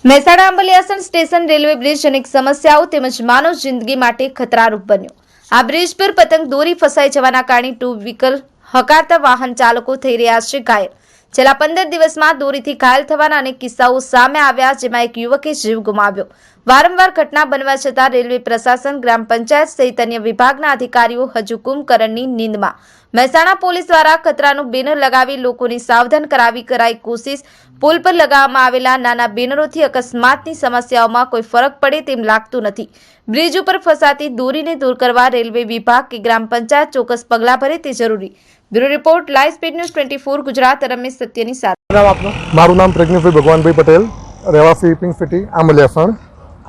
Mehsana Ambaliyasan station railway bridge અનેક સમસ્યાઓ તેમજ માનવ જિંદગી માટે ખતરારૂપ બન્યો। આ બ્રિજ પર પતંગ દોરી ફસાઈ જવાના કારણે ટુ વ્હીકલ હકારતા વાહન ચાલકો થઈ રહ્યા છે ઘાયલ। છેલ્લા 15 દિવસમાં દોરીથી ઘાયલ થવાના અનેક કિસ્સાઓ સામે આવ્યા, જેમાં એક યુવકે જીવ ગુમાવ્યો। વારંવાર ઘટના બનવા છતાં રેલવે પ્રશાસન, ગ્રામ પંચાયત સહિત અન્ય વિભાગના અધિકારીઓ હજુ કુંભકરણની નીંદમાં। મહેસાણા પોલીસ દ્વારા ખતરાનું બેનર લગાવી લોકોને સાવધાન કરાઈ કોશિશ। પુલ પર લગાવવામાં આવેલા નાના બેનરોથી અકસ્માતની સમસ્યાઓમાં કોઈ ફરક પડે તેમ લાગતું નથી। બ્રિજ ઉપર ફસાતી દોરીને દૂર કરવા રેલવે વિભાગ કે ગ્રામ પંચાયત ચોક્કસ પગલાં ભરે તે જરૂરી। Bureau report, live speed news 24 Gujarat. Ramesh સત્યની સાથે। મારું નામ પ્રજ્ઞેશભાઈ ભગવાનભાઈ પટેલ, રહેવાસી pink city Ambaliyasan.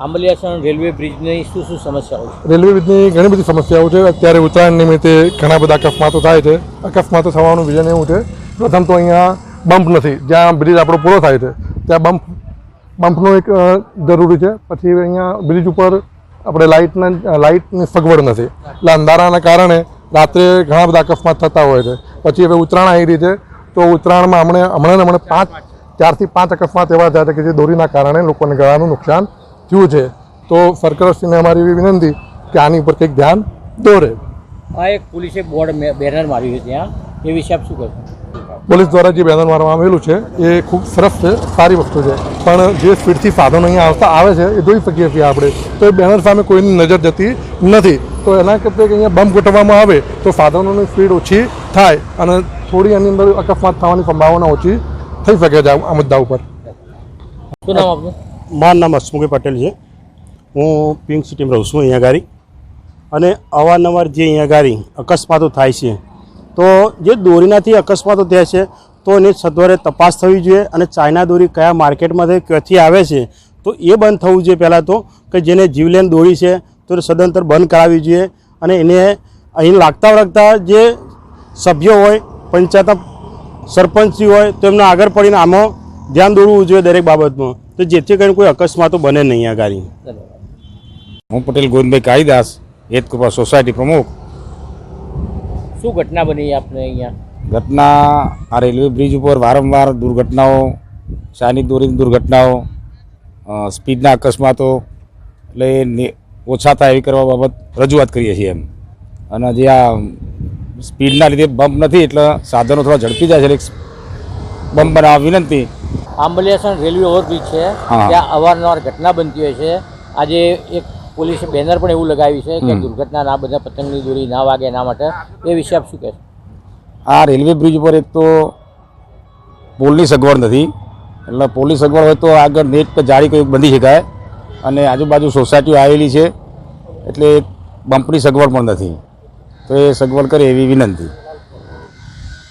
Ambaliyasan railway બ્રિજની શું સમસ્યાઓ છે? રેલવે બ્રિજની ઘણી બધી સમસ્યાઓ છે। અત્યારે ઉત્તરાયણ નિમિત્તે ઘણા બધા અકસ્માતો થાય છે। અકસ્માતો થવાનું વિઝન એવું છે, પ્રથમ તો અહીંયા બમ્પ નથી, જ્યાં બ્રિજ આપણો પૂરો થાય છે ત્યાં બમ્પનો એક જરૂરી છે। પછી અહીંયા બ્રિજ ઉપર આપણે લાઇટની સગવડ નથી, એટલે અંધારાના કારણે રાત્રે ઘણા બધા અકસ્માત થતા હોય છે। પછી હવે ઉત્તરાયણ આવી રહી છે, તો ઉત્તરાયણમાં હમણાં 4 થી 5 અકસ્માત એવા થયા છે કે જે દોરીના કારણે લોકોને ગળાનું નુકસાન થયું છે। તો સરકારશ્રીને અમારી એવી વિનંતી કે આની ઉપર કંઈક ધ્યાન દોરે। આ એક પોલીસે બેનર માર્યું છે ત્યાં, એ વિશે આપ શું કહેશો? પોલીસ દ્વારા જે બેનર મારવામાં આવેલું છે એ ખૂબ સરસ છે, સારી વસ્તુ છે, પણ જે સ્પીડથી સાધનો અહીંયા આવે છે એ જોઈ શકીએ છીએ આપણે, તો એ બેનર સામે કોઈની નજર જતી નથી। તો એના કરતાં કે અહીંયા બમ્પ ગોઠવવામાં આવે તો સાધનોની સ્પીડ ઓછી થાય અને થોડી આની અંદર અકસ્માત થવાની સંભાવના ઓછી થઈ શકે છે આ મુદ્દા ઉપર। શું નામ આપનું? મારું નામ હસમુખભાઈ પટેલ છે। હું પિંક સિટીમાં રહું છું અહીંયા ગાડી, અને અવારનવાર જે અહીંયા ગાડી અકસ્માતો થાય છે, તો જે દોરીનાથી અકસ્માતો થાય છે તો એની સત્વરે તપાસ થવી જોઈએ, અને ચાઇના દોરી કયા માર્કેટમાંથી ક્યાંથી આવે છે તો એ બંધ થવું જોઈએ પહેલાં તો, કે જેને જીવલેણ દોરી છે તો સદંતર બંધ કરાવવી જોઈએ। અને એને અહીં લાગતા જે સભ્યો હોય, પંચાયત સરપંચી હોય, તો એમને આગળ પડીને આમાં ધ્યાન દોરવું જોઈએ દરેક બાબતમાં, તો જેથી કરીને કોઈ અકસ્માતો બને નહીં આ ગાડી। હું પટેલ ગોવિંદભાઈ કાળીદાસ, હેતકૃપા સોસાયટી પ્રમુખ। શું ઘટના બની આપણે અહીંયા? ઘટના આ રેલવે બ્રિજ ઉપર વારંવાર દુર્ઘટનાઓ, ચાઇનીઝ દોરીની દુર્ઘટનાઓ, સ્પીડના અકસ્માતો, એટલે ઓછા થાય એવી કરવા બાબત રજૂઆત કરીએ છીએ એમ। અને જે આ સ્પીડના લીધે બમ્પ નથી એટલે સાધનો થોડા ઝડપી જાય છે, એટલે બમ્પ બનાવવા વિનંતી। આંબલિયાસણ રેલવે ઓવરબ્રિજ છે, ત્યાં અવારનવાર ઘટના બનતી હોય છે। આજે એક પોલીસે બેનર પણ એવું લગાવ્યું છે કે દુર્ઘટના ના બધા પતંગની દોરી ના વાગે એના માટે, એ વિશે આપ શું કહેશો? આ રેલવે બ્રિજ ઉપર એક તો પોલની સગવડ નથી, એટલે પોલની સગવડ હોય તો આગળ નેટ પર જાળી કોઈ બંધી શકાય, અને આજુબાજુ સોસાયટીઓ આવેલી છે એટલે બમ્પની સગવડ પણ નથી, તો એ સગવડ કરે એવી વિનંતી।